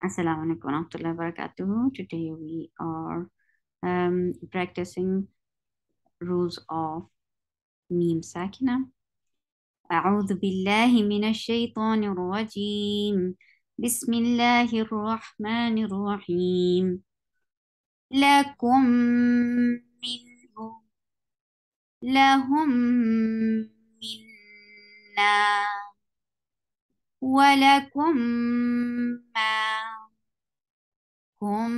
Assalamu alaikum warahmatullahi wabarakatuh. Today we are practicing rules of mim sakina. أعوذ بالله من الشيطان الرجيم. بسم الله الرحمن الرحيم. لكم منه لهم منا ولكم ما هم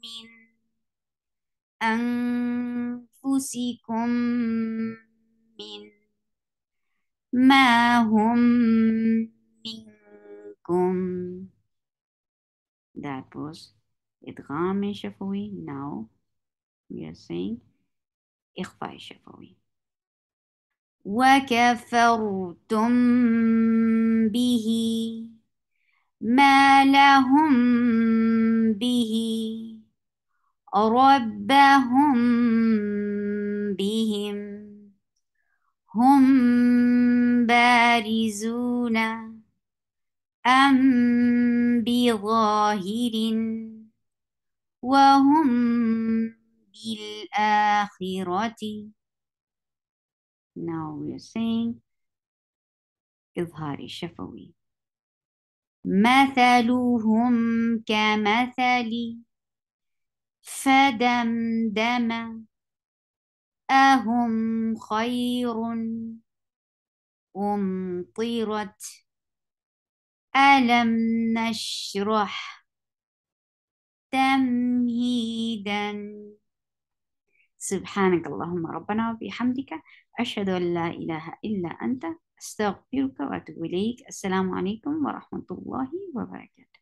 من أنفسكم من ما هم منكم. That was إدغام شفوي. Now we are saying إخفاء شفوي. وكفرتم به ما لهم به ربهم بهم هم بارزون أم بظاهر وهم بالآخرة. Now we are saying إظهار الشفوي. مثلهم كمثل فدمدم أهم خير أمطرت ألم نشرح تمهيدا. سبحانك اللهم ربنا وبحمدك أشهد أن لا إله إلا أنت أستغفرك وأتوب إليك. السلام عليكم ورحمة الله وبركاته.